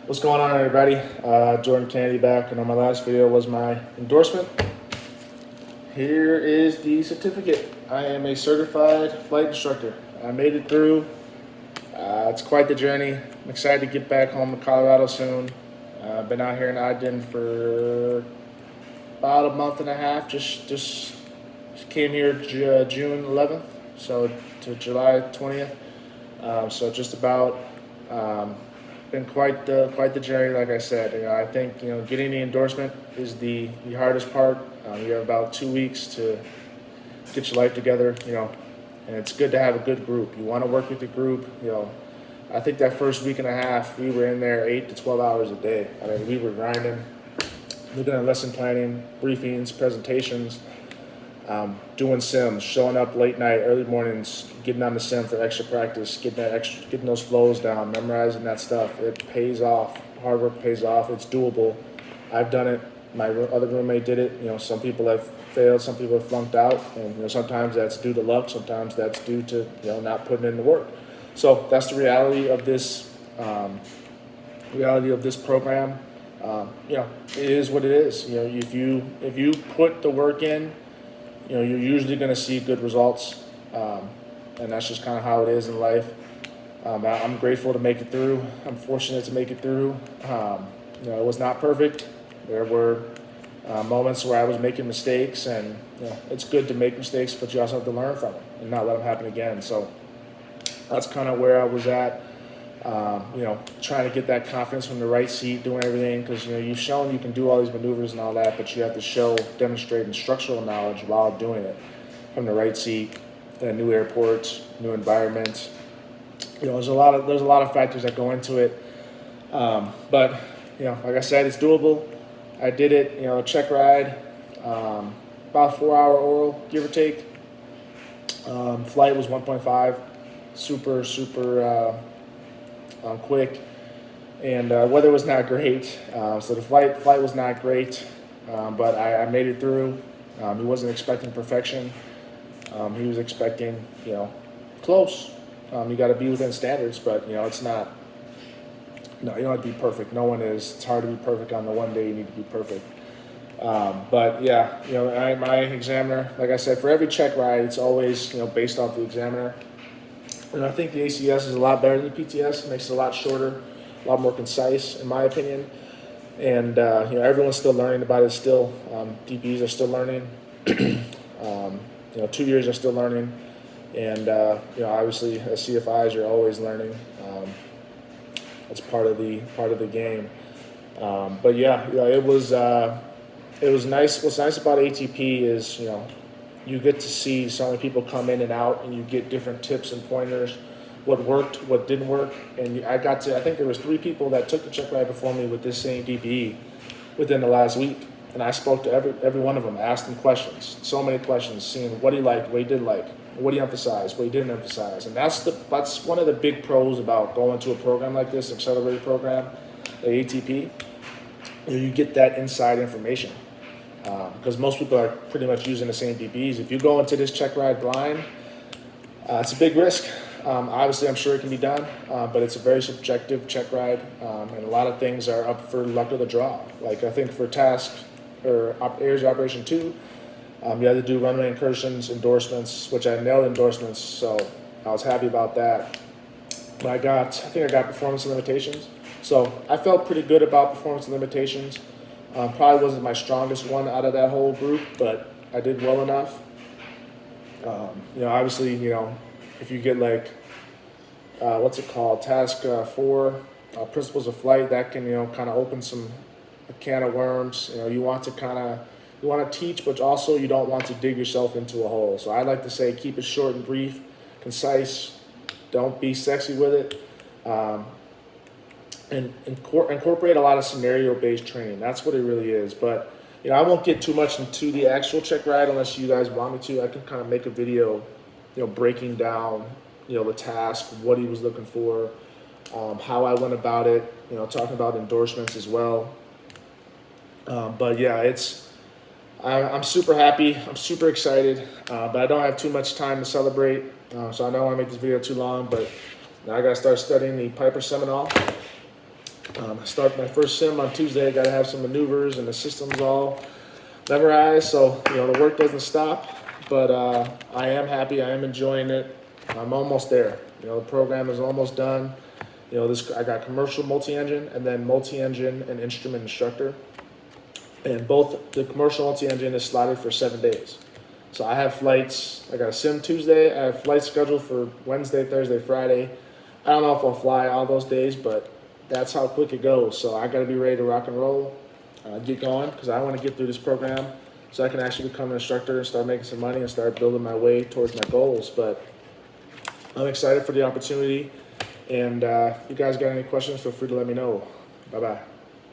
What's going on, everybody? Jordan Canady back, and on my last video was my endorsement. Here is the certificate. I am a certified flight instructor. I made it through. It's quite the journey. I'm excited to get back home to Colorado soon. I've been out here in Ogden for about a month and a half. Just came here June 11th, so to July 20th. So just about. Been quite the journey, like I said. I think getting the endorsement is the hardest part. You have about 2 weeks to get your life together, and it's good to have a good group. You want to work with the group. I think that first week and a half we were in there 8 to 12 hours a day. I mean, we were grinding, looking at lesson planning, briefings, presentations, doing sims, showing up late night, early mornings, getting on the sim for extra practice, getting those flows down, memorizing that stuff. It pays off. Hard work pays off. It's doable. I've done it. My other roommate did it. Some people have failed, some people have flunked out, and sometimes that's due to luck. Sometimes that's due to not putting in the work. So that's the reality of this. Program. It is what it is. If you put the work in, you're usually going to see good results, and that's just kind of how it is in life. I'm grateful to make it through. I'm fortunate to make it through. It was not perfect. There were moments where I was making mistakes, and it's good to make mistakes, but you also have to learn from them and not let them happen again. So that's kind of where I was at. Trying to get that confidence from the right seat, doing everything, because you've shown you can do all these maneuvers and all that, but you have to demonstrate instructional knowledge while doing it from the right seat, new airports, new environments. There's a lot of factors that go into it, but like I said, it's doable. I did it. Checkride, about 4-hour oral, give or take. Flight was 1.5, super. Quick, and weather was not great, so the flight was not great, but I made it through. He wasn't expecting perfection. He was expecting close. You got to be within standards, but it's not. No, you don't have to be perfect. No one is. It's hard to be perfect on the one day you need to be perfect. But yeah, my examiner, like I said, for every check ride, it's always based off the examiner. And I think the ACS is a lot better than the PTS. It makes it a lot shorter, a lot more concise, in my opinion. And everyone's still learning about it. Still, DBs are still learning. 2 years are still learning, and obviously as CFIs, you're always learning. That's part of the game. But yeah, it was nice. What's nice about ATP is you get to see so many people come in and out, and you get different tips and pointers, what worked, what didn't work. And I think there was 3 people that took the check ride before me with this same DBE within the last week. And I spoke to every one of them, asked them questions, so many questions, seeing what he liked, what he didn't like, what he emphasized, what he didn't emphasize. And that's one of the big pros about going to a program like this, accelerated program, the ATP. You get that inside information. Because most people are pretty much using the same DBs. If you go into this check ride blind, it's a big risk. Obviously, I'm sure it can be done, but it's a very subjective check ride, and a lot of things are up for luck of the draw. Like I think for task or areas of operation 2, you had to do runway incursions, endorsements, which I nailed endorsements, so I was happy about that. But I think I got performance limitations, so I felt pretty good about performance limitations. Probably wasn't my strongest one out of that whole group, but I did well enough. Obviously, if you get like, what's it called, task 4, principles of flight, that can, kind of open a can of worms. You want to teach, but also you don't want to dig yourself into a hole. So I like to say, keep it short and brief, concise. Don't be sexy with it. And incorporate a lot of scenario-based training. That's what it really is. But I won't get too much into the actual check ride unless you guys want me to. I can kind of make a video, breaking down, the task, what he was looking for, how I went about it. Talking about endorsements as well. But yeah, I'm super happy. I'm super excited. But I don't have too much time to celebrate. So I don't want to make this video too long. But now I got to start studying the Piper Seminole. Start my first sim on Tuesday. I got to have some maneuvers and the system's all memorized, so the work doesn't stop. But I am happy. I am enjoying it. I'm almost there. The program is almost done. I got commercial multi-engine and then multi-engine and instrument instructor. And both the commercial multi-engine is slotted for 7 days. So I have flights. I got a sim Tuesday. I have flights scheduled for Wednesday, Thursday, Friday. I don't know if I'll fly all those days, but that's how quick it goes. So I got to be ready to rock and roll, get going, because I want to get through this program so I can actually become an instructor and start making some money and start building my way towards my goals. But I'm excited for the opportunity. And if you guys got any questions, feel free to let me know. Bye-bye.